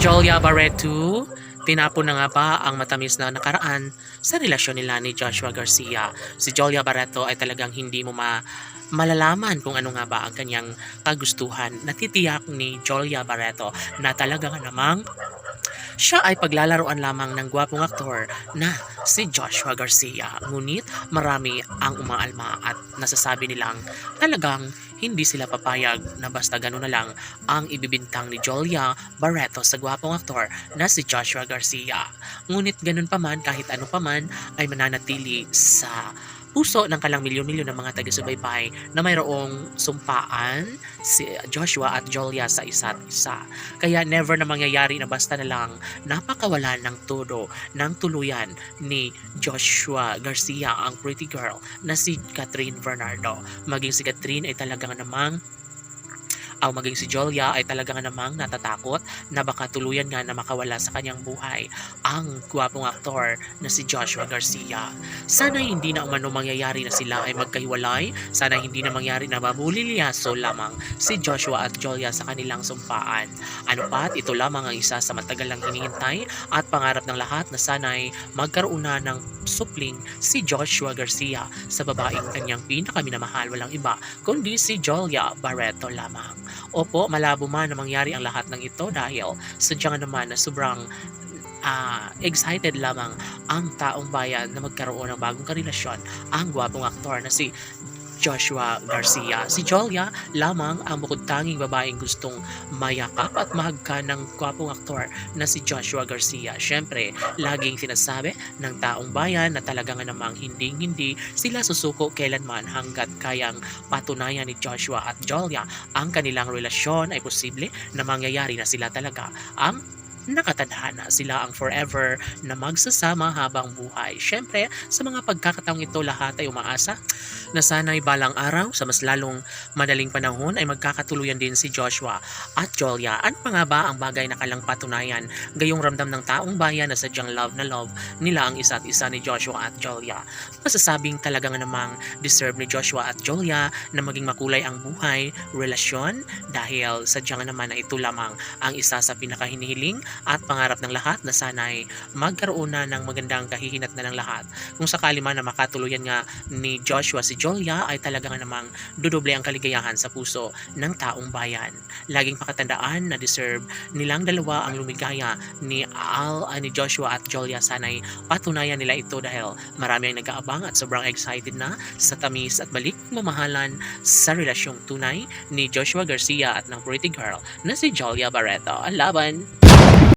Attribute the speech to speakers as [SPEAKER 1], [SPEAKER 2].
[SPEAKER 1] Jolia Barreto, tinapon na nga ba ang matamis na nakaraan sa relasyon nila ni Joshua Garcia? Si Jolia Barreto ay talagang hindi mo malalaman kung ano nga ba ang kanyang kagustuhan. Natitiyak ni Jolia Barreto na talaga nga namang siya ay paglalaroan lamang ng gwapong aktor na si Joshua Garcia. Ngunit marami ang umaalma at nasasabi nilang talagang hindi sila papayag na basta gano'n na lang ang ibibintang ni Jolia Barreto sa gwapong aktor na si Joshua Garcia. Ngunit ganun pa man, kahit ano pa man, ay mananatili sa puso ng kalang milyon-milyon ng mga taga-subaybay na mayroong sumpaan si Joshua at Jolia sa isa't isa. Kaya never na mangyayari na basta na lang napakawalan ng todo ng tuluyan ni Joshua Garcia ang pretty girl na si Catherine Bernardo. Maging si Catherine ay talagang namang maging si Jolia ay talaga nga namang natatakot na baka tuluyan nga na makawala sa kanyang buhay ang gwapong aktor na si Joshua Garcia. Sana hindi na umano mangyayari na sila ay magkahiwalay. Sana hindi na mangyari na mabulilyaso lamang si Joshua at Jolia sa kanilang sumpaan. Ano pat, ito lamang ang isa sa matagal lang hinihintay at pangarap ng lahat na sana'y magkaroon na ng supling si Joshua Garcia sa babaeng kanyang pinakaminamahal, walang iba kundi si Jolia Barreto lamang. Opo, malabo man na mangyari ang lahat ng ito dahil sadyang naman na sobrang excited lamang ang taong bayan na magkaroon ng bagong karelasyon ang gwapong aktor na si Joshua Garcia. Si Jolia lamang ang bukod tanging babaeng gustong mayakap at mahagka ng gwapong aktor na si Joshua Garcia. Siyempre, laging sinasabi ng taong bayan na talaga nga namang hindi sila susuko kailanman hanggat kayang patunayan ni Joshua at Jolia ang kanilang relasyon ay posible na mangyayari na sila talaga ang nakatadhana, sila ang forever na magsasama habang buhay. Siyempre, sa mga pagkakataong ito lahat ay umaasa na sana'y balang araw sa mas lalong madaling panahon ay magkakatuluyan din si Joshua at Jolia. Ano pa nga ba ang bagay na kalang patunayan gayong ramdam ng taong bayan na sadyang love na love nila ang isa't isa ni Joshua at Jolia? Masasabing talaga nga namang deserve ni Joshua at Jolia na maging makulay ang buhay, relasyon dahil sadyang naman na ito lamang ang isa sa pinakahinihiling at pangarap ng lahat na sana'y magkaroon na ng magandang kahihinat na ng lahat. Kung sakali man na makatuluyan nga ni Joshua si Jolia ay talaga nga namang dudoble ang kaligayahan sa puso ng taong bayan. Laging pakatandaan na deserve nilang dalawa ang lumigaya ni Joshua at Jolia. Sana'y patunayan nila ito dahil marami ang nag-aabang at sobrang excited na sa tamis at balik mamahalan sa relasyong tunay ni Joshua Garcia at ng pretty girl na si Jolia Barreto. Ang laban!